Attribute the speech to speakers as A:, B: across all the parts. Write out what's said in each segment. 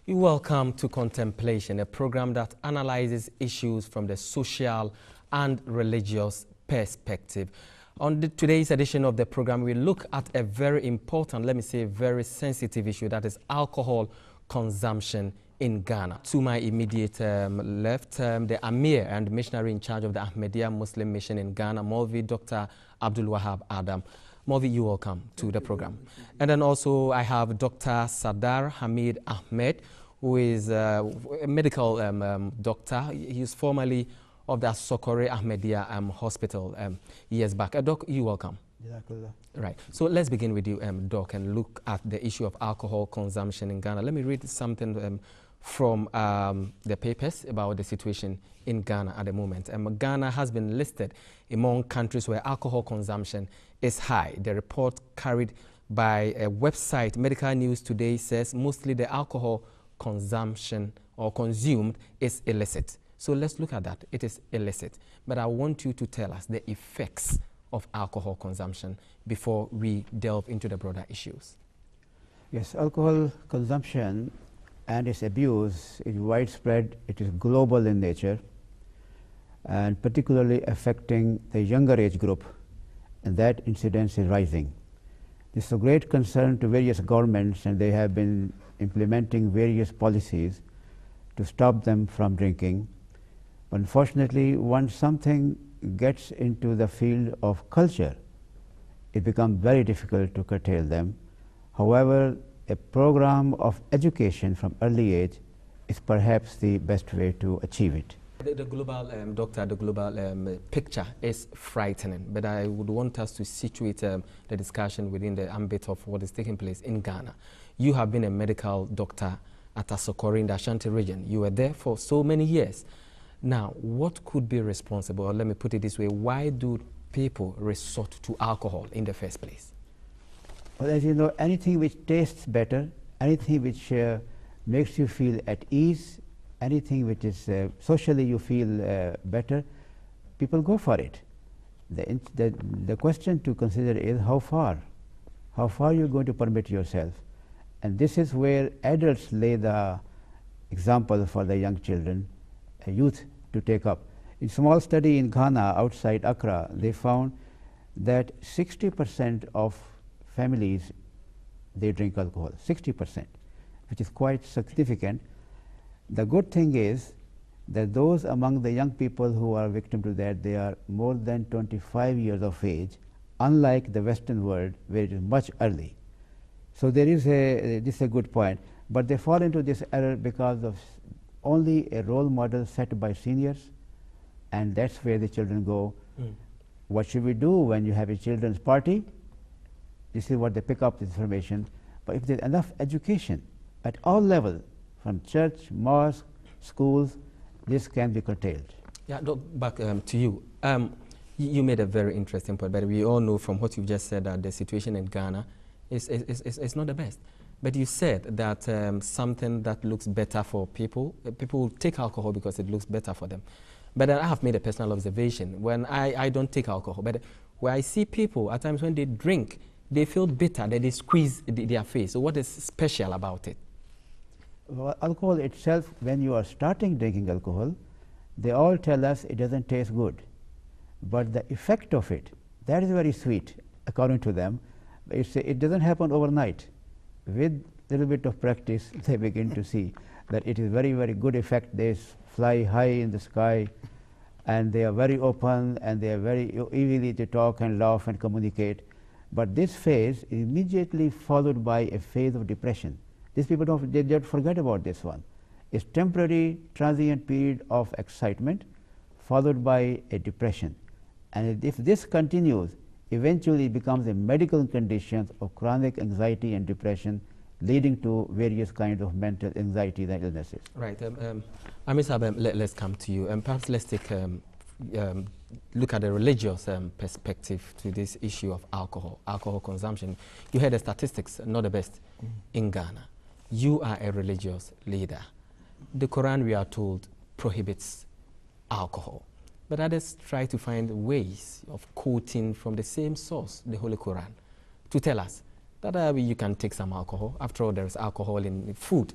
A: You're welcome to Contemplation, a program that analyzes issues from the social and religious perspective. On today's edition of the program, we look at a very important, let me say, very sensitive issue, that is alcohol consumption in Ghana. To my immediate left, the Amir and missionary in charge of the Ahmadiyya Muslim Mission in Ghana, Maulvi Dr. Abdul Wahab Adam. Maulvi, you're welcome to the program. And then also I have Dr. Sadar Hamid Ahmed, who is a medical doctor. He's formerly of the Sokore Ahmadiyya Hospital years back. Doc, you're welcome. Right. So let's begin with you, Doc, and look at the issue of alcohol consumption in Ghana. Let me read something from the papers about the situation in Ghana at the moment. Ghana has been listed among countries where alcohol consumption is high. The report carried by a website, Medical News Today, says mostly the alcohol consumption or consumed is illicit. So let's look at that. It is illicit. But I want you to tell us the effects of alcohol consumption before we delve into the broader issues.
B: Yes, alcohol consumption and its abuse is widespread. It is global in nature and particularly affecting the younger age group, and that incidence is rising. This is a great concern to various governments, and they have been implementing various policies to stop them from drinking. But unfortunately, once something gets into the field of culture, it becomes very difficult to curtail them. However, a program of education from early age is perhaps the best way to achieve it.
A: The global, Doctor, the global picture is frightening, but I would want us to situate the discussion within the ambit of what is taking place in Ghana. You have been a medical doctor at Asokore in the Ashanti region. You were there for so many years. Now, what could be responsible, or let me put it this way, why do people resort to alcohol in the first place?
B: Well, as you know, anything which tastes better, anything which makes you feel at ease, anything which is socially you feel better, people go for it. The question to consider is how far you're going to permit yourself. And this is where adults lay the example for the young children, youth to take up. In a small study in Ghana outside Accra, they found that 60% of families, they drink alcohol, 60%, which is quite significant. The good thing is that those among the young people who are victim to that, they are more than 25 years of age, unlike the Western world where it is much early. So there is this is a good point, but they fall into this error because of only a role model set by seniors, and that's where the children go. What should we do when you have a children's party? This is what they pick up this information. But if there's enough education at all levels, from church, mosque, schools, this can be curtailed.
A: Yeah, Doc, back to you. You made a very interesting point, but we all know from what you just said that the situation in Ghana is not the best. But you said that something that looks better for people, people take alcohol because it looks better for them. But I have made a personal observation. When I don't take alcohol, but where I see people, at times when they drink, they feel bitter, that they squeeze their face. So what is special about it?
B: Well, alcohol itself, when you are starting drinking alcohol, they all tell us it doesn't taste good. But the effect of it, that is very sweet, according to them. It doesn't happen overnight. With a little bit of practice, they begin to see that it is very, very good effect. They fly high in the sky, and they are very open, and they are very easily to talk and laugh and communicate. But this phase is immediately followed by a phase of depression. These people don't forget about this one. It's temporary, transient period of excitement followed by a depression. And if this continues, eventually it becomes a medical condition of chronic anxiety and depression, leading to various kinds of mental anxieties and illnesses.
A: Right. Amir Sabem, let's come to you. Perhaps let's take look at the religious perspective to this issue of alcohol consumption. You heard the statistics, not the best in Ghana. You are a religious leader. The Quran, we are told, prohibits alcohol. But others try to find ways of quoting from the same source, the Holy Quran, to tell us that you can take some alcohol. After all, there is alcohol in food.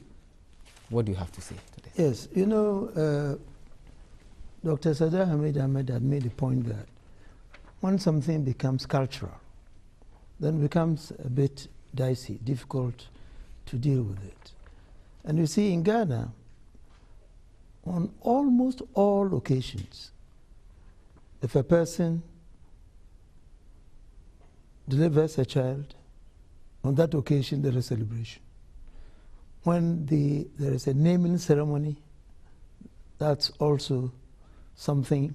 A: What do you have to say to this?
C: Yes, you know, Dr. Sada Hamid Ahmed had made a point that when something becomes cultural, then it becomes a bit dicey, difficult to deal with it. And you see, in Ghana, on almost all occasions, if a person delivers a child, on that occasion there is celebration. When there is a naming ceremony, that's also something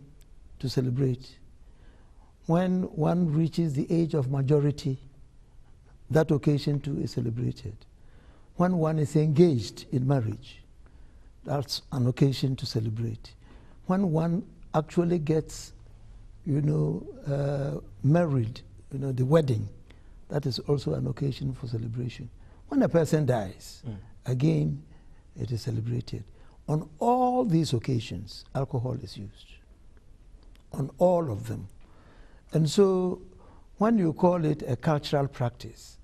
C: to celebrate. When one reaches the age of majority, that occasion too is celebrated. When one is engaged in marriage, that's an occasion to celebrate. When one actually gets, you know, married, you know, the wedding, that is also an occasion for celebration. When a person dies, again, it is celebrated. On all these occasions, alcohol is used. On all of them. And so, when you call it a cultural practice,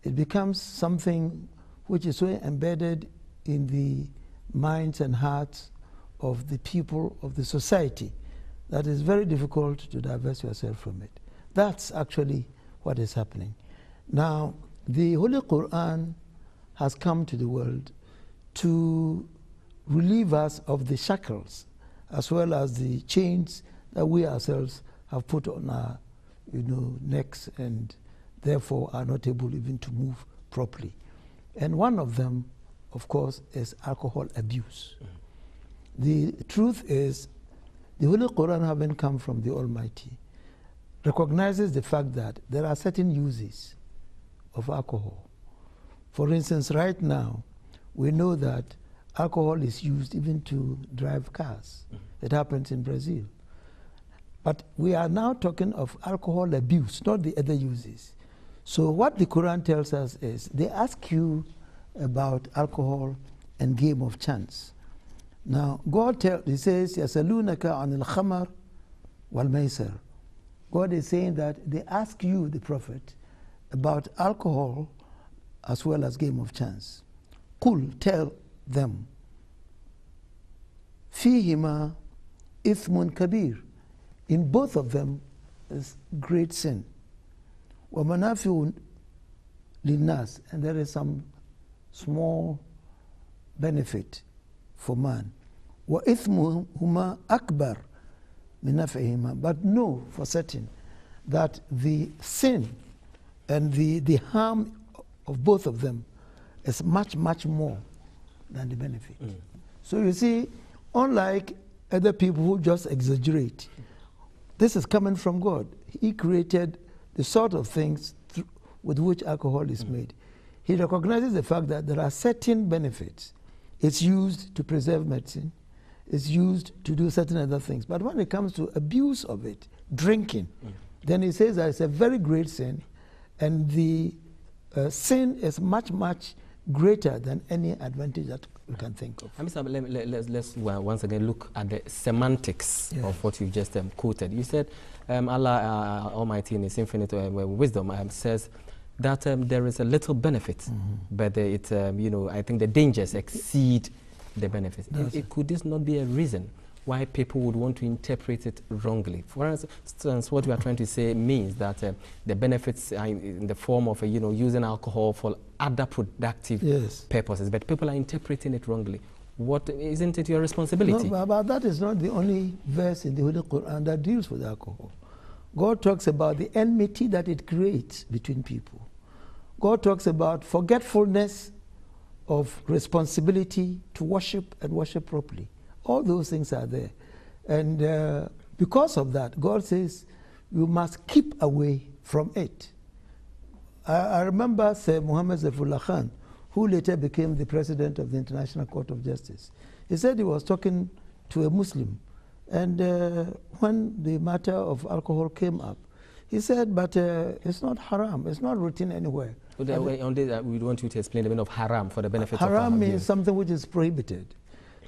C: it becomes something which is so embedded in the minds and hearts of the people of the society that is very difficult to divest yourself from it. That's actually what is happening. Now, the Holy Quran has come to the world to relieve us of the shackles as well as the chains that we ourselves have put on our, you know, necks, and therefore are not able even to move properly. And one of them, of course, is alcohol abuse. The truth is, the Holy Quran, having come from the Almighty, recognizes the fact that there are certain uses of alcohol. For instance, right now, we know that alcohol is used even to drive cars. It happens in Brazil. But we are now talking of alcohol abuse, not the other uses. So what the Quran tells us is, they ask you about alcohol and game of chance. Now, he says, يَسَلُونَكَ عَنِ الْخَمَرِ وَالْمَيْسَرِ. God is saying that they ask you, the Prophet, about alcohol as well as game of chance. Qul, tell them, فِيهِمَا إِثْمٌ كَبِيرٌ. In both of them is great sin. وَمَنَافِعٌ لِلنَّاسِ. And there is some small benefit for man. وَإِثْمُهُمَا أَكْبَرٌ مِنْ نَفْعِهِمَا. But know for certain that the sin and the harm of both of them is much, much more than the benefit. So you see, unlike other people who just exaggerate, this is coming from God. He created the sort of things with which alcohol is made. He recognizes the fact that there are certain benefits. It's used to preserve medicine. It's used to do certain other things. But when it comes to abuse of it, drinking, then he says that it's a very great sin, and the sin is much, much greater than any advantage that we can think of.
A: Let's once again look at the semantics of what you just quoted. You said Allah Almighty in His infinite wisdom says that there is a little benefit, but it, you know, I think the dangers exceed the benefits. Could this not be a reason why people would want to interpret it wrongly? For instance, what we are trying to say means that the benefits are in the form of, you know, using alcohol for other productive purposes, but people are interpreting it wrongly. What, isn't it your responsibility?
C: No, but that is not the only verse in the Holy Quran that deals with alcohol. God talks about the enmity that it creates between people. God talks about forgetfulness of responsibility to worship and worship properly. All those things are there. And because of that, God says you must keep away from it. I remember Haj Mohammed ibn Ibrahim, who later became the president of the International Court of Justice. He said he was talking to a Muslim, and when the matter of alcohol came up, he said, but it's not haram, it's not written anywhere.
A: On this, we want you to explain the meaning of haram for the benefit of
C: haram means something which is prohibited.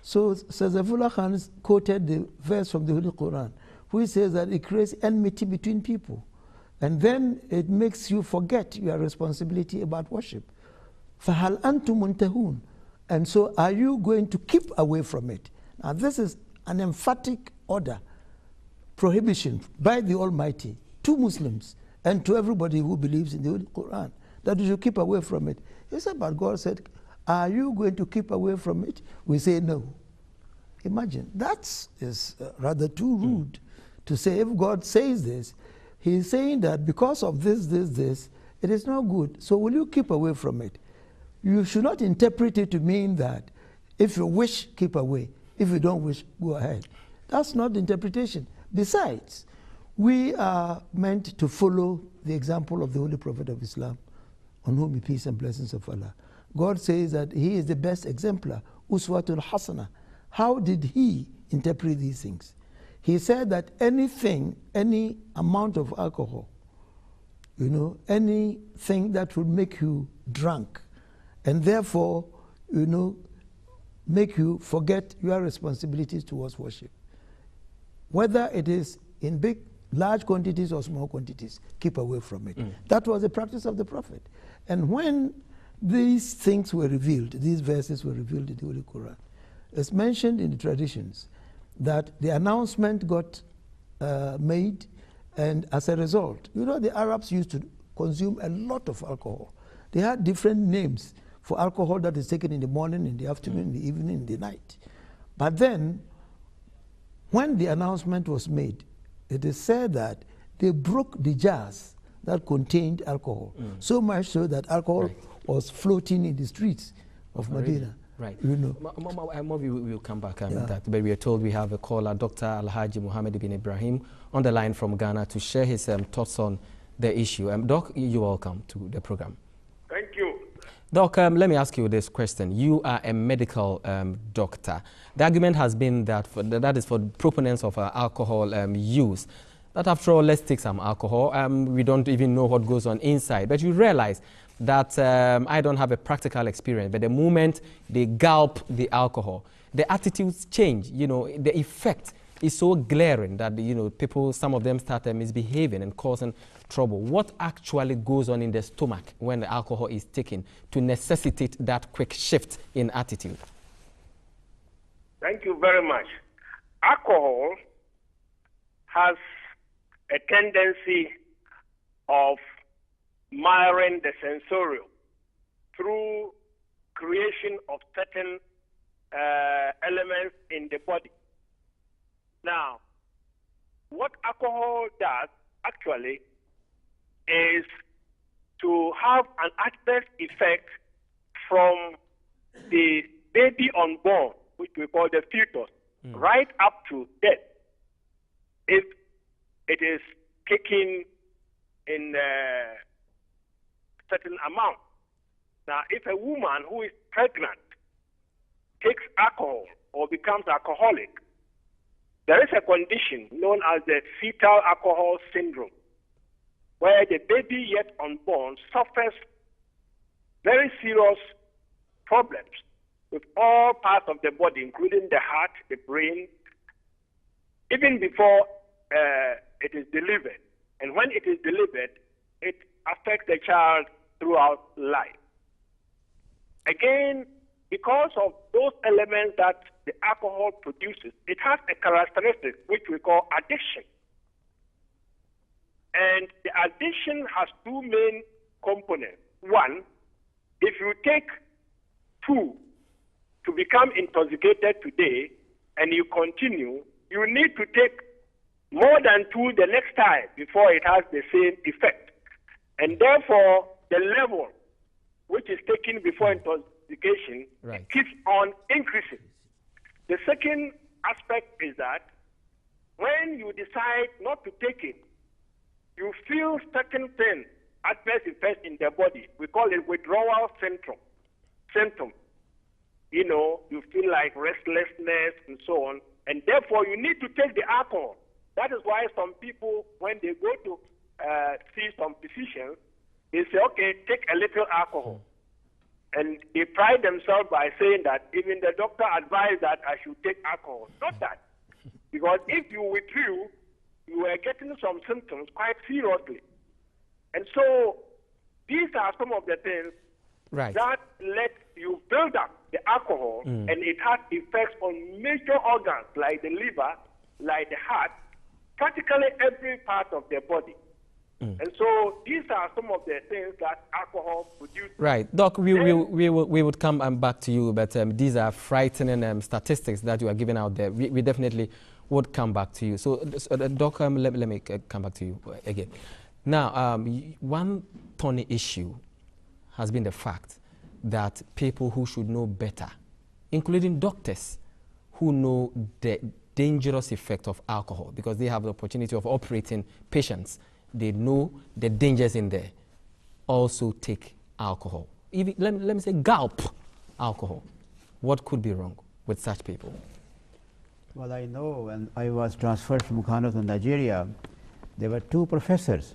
C: So Sayyidullah Khan quoted the verse from the Holy Quran, which says that it creates enmity between people. And then it makes you forget your responsibility about worship. فَهَلْ أَنْتُمْ مُنْتَهُونَ. And so are you going to keep away from it? Now this is an emphatic order, prohibition by the Almighty to Muslims and to everybody who believes in the Holy Quran, that you should keep away from it. He said, but God said, are you going to keep away from it? We say no. Imagine, that is rather too rude to say. If God says this, he's saying that because of this, it is not good. So will you keep away from it? You should not interpret it to mean that if you wish, keep away. If you don't wish, go ahead. That's not the interpretation. Besides, we are meant to follow the example of the Holy Prophet of Islam, on whom be peace and blessings of Allah. God says that he is the best exemplar, Uswatul Hasana. How did he interpret these things? He said that anything, any amount of alcohol, you know, anything that would make you drunk, and therefore, you know, make you forget your responsibilities towards worship. Whether it is in large quantities or small quantities, keep away from it. That was the practice of the Prophet. And when these things were revealed, these verses were revealed in the Holy Quran, it's mentioned in the traditions that the announcement got made, and as a result, you know, the Arabs used to consume a lot of alcohol. They had different names for alcohol that is taken in the morning, in the afternoon, in the evening, in the night. But then, when the announcement was made, it is said that they broke the jars that contained alcohol, so much so that alcohol was floating in the streets of Medina.
A: Right.
C: You know.
A: Maybe we'll come back on that, but we are told we have a caller, Dr. Haj Mohammed ibn Ibrahim, on the line from Ghana to share his thoughts on the issue. Doc, you're welcome to the program.
D: Thank you.
A: Doc, let me ask you this question. You are a medical doctor. The argument has been that that is for proponents of alcohol use. That after all, let's take some alcohol. We don't even know what goes on inside. But you realize that I don't have a practical experience. But the moment they gulp the alcohol, the attitudes change. You know, the effect is so glaring that, you know, people, some of them start misbehaving and causing trouble. What actually goes on in the stomach when the alcohol is taken to necessitate that quick shift in attitude?
D: Thank you very much. Alcohol has a tendency of marring the sensorial through creation of certain elements in the body. Now, what alcohol does actually is to have an adverse effect from the baby unborn, which we call the fetus, right up to death, if it is taken in a certain amount. Now, if a woman who is pregnant takes alcohol or becomes alcoholic, there is a condition known as the fetal alcohol syndrome, where the baby yet unborn suffers very serious problems with all parts of the body, including the heart, the brain, even before it is delivered. And when it is delivered, it affects the child throughout life. Again, because of those elements that the alcohol produces, it has a characteristic which we call addiction. And the addiction has two main components. One, if you take 2 to become intoxicated today and you continue, you need to take more than 2 the next time before it has the same effect. And therefore, the level which is taken before intoxication keeps on increasing. The second aspect is that when you decide not to take it, you feel certain things, adverse effects in the body. We call it withdrawal symptom. You know, you feel like restlessness and so on, and therefore you need to take the alcohol. That is why some people, when they go to see some physicians, they say, okay, take a little alcohol. And they pride themselves by saying that even the doctor advised that I should take alcohol. Not that. Because if you withdrew, you were getting some symptoms quite seriously. And so these are some of the things that let you build up the alcohol, and it has effects on major organs like the liver, like the heart, practically every part of their body. And so these are some of the things that alcohol produces.
A: Right. Doc, we would come back to you, but these are frightening statistics that you are giving out there. We definitely would come back to you. So, Doc, let me come back to you again. Now, one thorny issue has been the fact that people who should know better, including doctors who know the dangerous effect of alcohol because they have the opportunity of operating patients, they know the dangers in there, also take alcohol. Even, let me say gulp alcohol. What could be wrong with such people?
B: Well, I know when I was transferred from Kano to Nigeria, there were 2 professors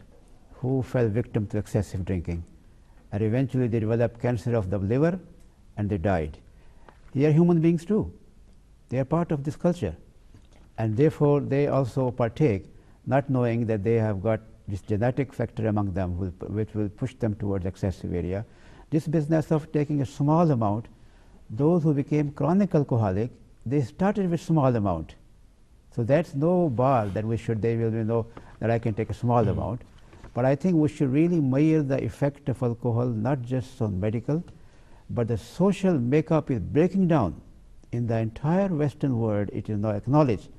B: who fell victim to excessive drinking, and eventually they developed cancer of the liver and they died. They are human beings too. They are part of this culture, and therefore they also partake, not knowing that they have got this genetic factor among them which will push them towards excessive area. This business of taking a small amount, those who became chronic alcoholic, they started with small amount. So that's no bar that they will know that I can take a small amount. But I think we should really measure the effect of alcohol not just on medical, but the social makeup is breaking down. In the entire Western world, it is now acknowledged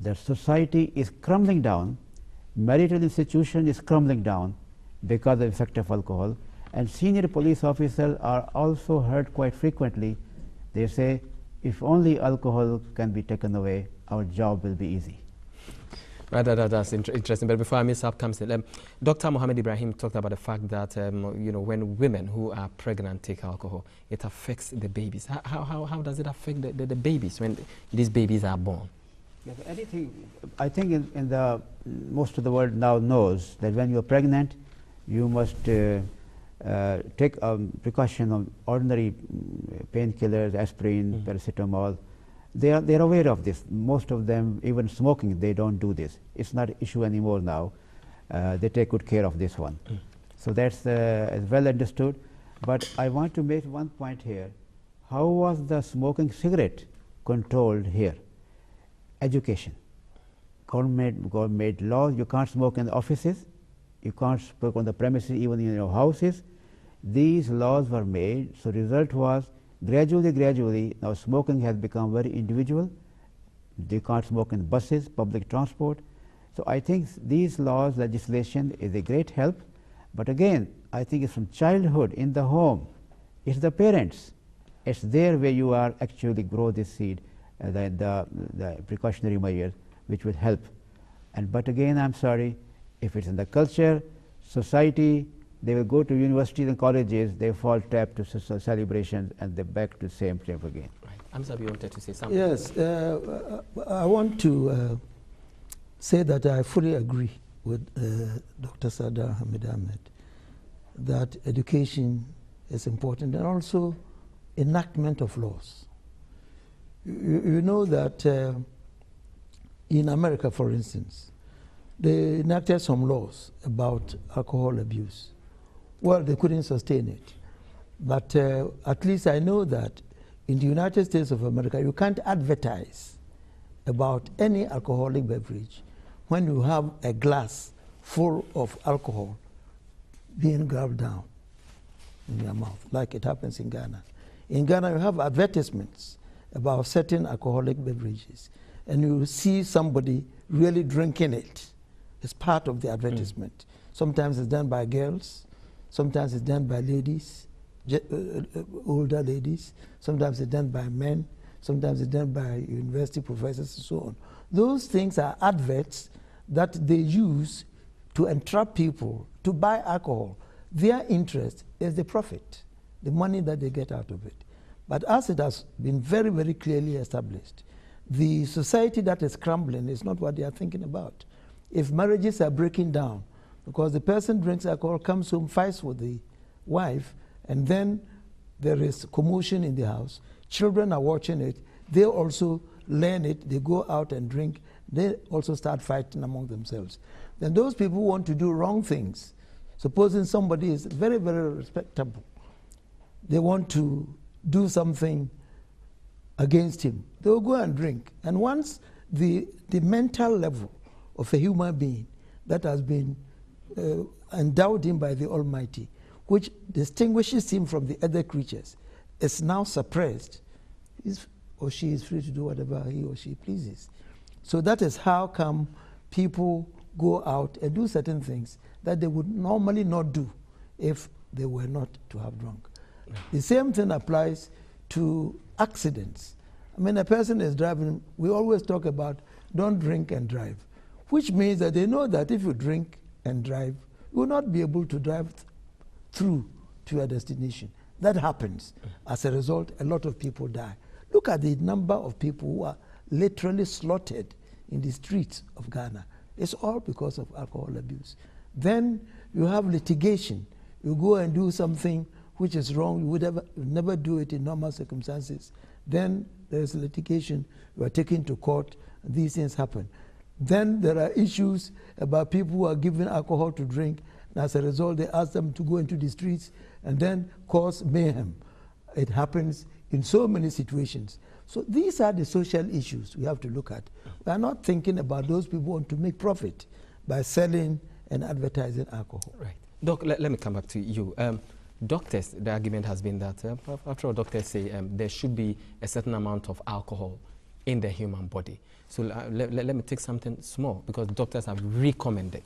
B: that society is crumbling down, marital institution is crumbling down because of the effect of alcohol, and senior police officers are also heard quite frequently. They say, if only alcohol can be taken away, our job will be easy.
A: Right, that's interesting. But before I miss up comes Dr. Mohammed Ibrahim talked about the fact that when women who are pregnant take alcohol, it affects the babies. How does it affect the babies when these babies are born?
B: Yes, anything. I think in the most of the world now knows that when you are pregnant, you must take precaution on ordinary painkillers, aspirin, paracetamol. They are aware of this. Most of them, even smoking, they don't do this. It's not an issue anymore now. They take good care of this one. So that's well understood. But I want to make one point here. How was the smoking cigarette controlled here? Education. Government made laws. You can't smoke in the offices. You can't smoke on the premises, even in your houses. These laws were made. So result was gradually, now smoking has become very individual. They can't smoke in buses, public transport. So I think these laws, legislation is a great help. But again, I think it's from childhood, in the home. It's the parents. It's there where you are actually grow this seed, the precautionary measures, which will help. But again, I'm sorry, if it's in the culture, society, they will go to universities and colleges, they fall trap to celebrations, and they're back to the same trap again.
A: Right. Amsabi, you wanted to say something?
C: Yes, I want to say that I fully agree with Dr. Sadar Hamid Ahmed that education is important, and also enactment of laws. You know that in America, for instance, they enacted some laws about alcohol abuse. Well, they couldn't sustain it. But at least I know that in the United States of America, you can't advertise about any alcoholic beverage when you have a glass full of alcohol being gulped down in your mouth, like it happens in Ghana. In Ghana, you have advertisements about certain alcoholic beverages, and you see somebody really drinking it. It's part of the advertisement. Sometimes it's done by girls, sometimes it's done by ladies, older ladies, sometimes it's done by men, sometimes it's done by university professors and so on. Those things are adverts that they use to entrap people to buy alcohol. Their interest is the profit, the money that they get out of it. But as it has been very, very clearly established, the society that is crumbling is not what they are thinking about. If marriages are breaking down, because the person drinks alcohol, comes home, fights with the wife, and then there is commotion in the house, children are watching it, they also learn it, they go out and drink, they also start fighting among themselves. Then those people who want to do wrong things, supposing somebody is very, very respectable, they want to do something against him, they will go and drink. And once the mental level of a human being that has been endowed him by the Almighty, which distinguishes him from the other creatures, is now suppressed, or she is free to do whatever he or she pleases. So that is how come people go out and do certain things that they would normally not do if they were not to have drunk. The same thing applies to accidents. I mean, a person is driving, we always talk about don't drink and drive, which means that they know that if you drink and drive, you will not be able to drive through to your destination. That happens. As a result, a lot of people die. Look at the number of people who are literally slaughtered in the streets of Ghana. It's all because of alcohol abuse. Then you have litigation. You go and do something which is wrong. You would never do it in normal circumstances. Then there is litigation. You are taken to court. These things happen. Then there are issues about people who are given alcohol to drink. And as a result, they ask them to go into the streets and then cause mayhem. It happens in so many situations. So these are the social issues we have to look at. We are not thinking about those people who want to make profit by selling and advertising alcohol.
A: Right. Doc, let me come back to you. Doctors, the argument has been that, after all, doctors say there should be a certain amount of alcohol in the human body. So let me take something small, because doctors have recommended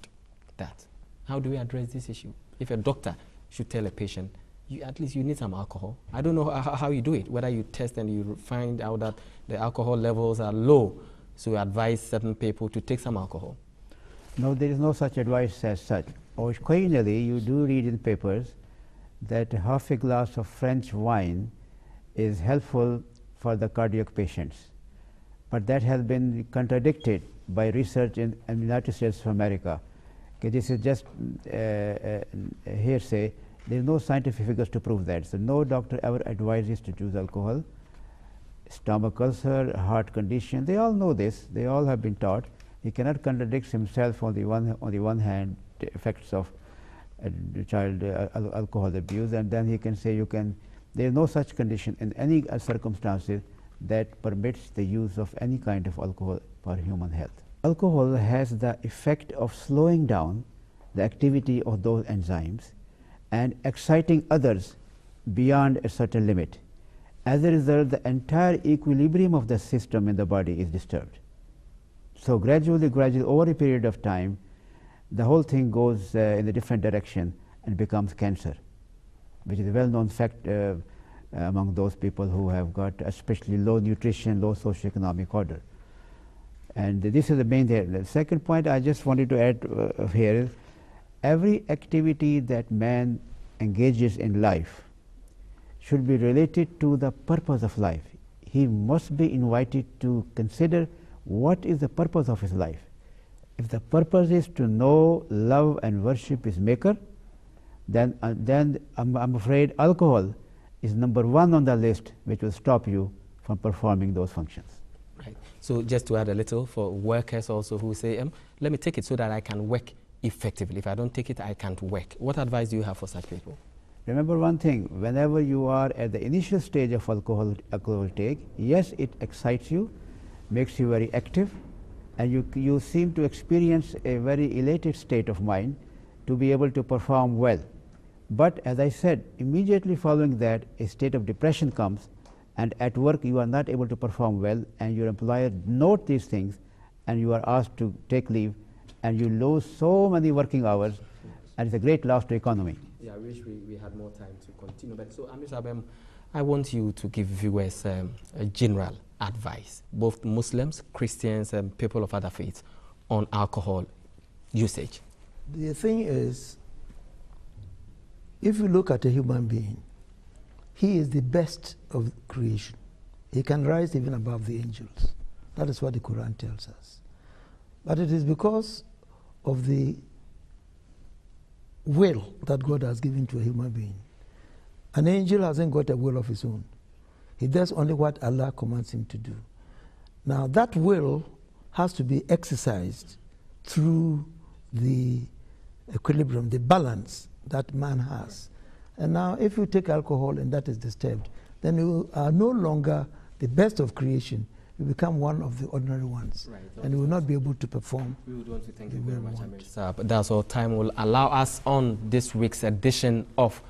A: that. How do we address this issue? If a doctor should tell a patient, at least you need some alcohol. I don't know how you do it, whether you test and you find out that the alcohol levels are low, so you advise certain people to take some alcohol.
B: No, there is no such advice as such. Occasionally, you do read in papers that half a glass of French wine is helpful for the cardiac patients. But that has been contradicted by research in the United States of America. Okay, this is just hearsay. There is no scientific figures to prove that. So no doctor ever advises to choose alcohol. Stomach ulcer, heart condition, they all know this. They all have been taught. He cannot contradict himself on the one hand, the effects of child alcohol abuse, and then he can say there is no such condition in any circumstances that permits the use of any kind of alcohol for human health. Alcohol has the effect of slowing down the activity of those enzymes and exciting others beyond a certain limit. As a result, the entire equilibrium of the system in the body is disturbed. So gradually, over a period of time, the whole thing goes in a different direction and becomes cancer, which is a well-known fact among those people who have got especially low nutrition, low socioeconomic order. And this is the main thing. The second point I just wanted to add here is, every activity that man engages in life should be related to the purpose of life. He must be invited to consider what is the purpose of his life. If the purpose is to know, love and worship his maker, then I'm afraid alcohol is number one on the list, which will stop you from performing those functions.
A: Right. So just to add a little, for workers also who say, let me take it so that I can work effectively. If I don't take it, I can't work. What advice do you have for such people?
B: Remember one thing, whenever you are at the initial stage of alcohol take, yes, it excites you, makes you very active, and you seem to experience a very elated state of mind to be able to perform well. But as I said, immediately following that, a state of depression comes, and at work you are not able to perform well, and your employer note these things, and you are asked to take leave, and you lose so many working hours, and it's a great loss to economy.
A: Yeah, I wish we had more time to continue. But so, Amir Sabem, I want you to give viewers a general advice, both Muslims, Christians, and people of other faiths, on alcohol usage.
C: The thing is, if you look at a human being, he is the best of creation. He can rise even above the angels. That is what the Quran tells us. But it is because of the will that God has given to a human being. An angel hasn't got a will of his own. He does only what Allah commands him to do. Now that will has to be exercised through the equilibrium, the balance that man has. And now if you take alcohol and that is disturbed, then you are no longer the best of creation. You become one of the ordinary ones, right, and you will not be able to perform. We would want to thank you very much,
A: sir. But that's all time will allow us on this week's edition of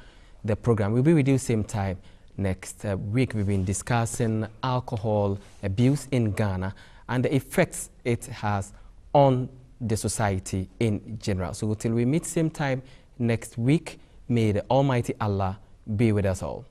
A: the program. We'll be with you same time next week. We've been discussing alcohol abuse in Ghana and the effects it has on the society in general. So until we meet same time next week, may the Almighty Allah be with us all.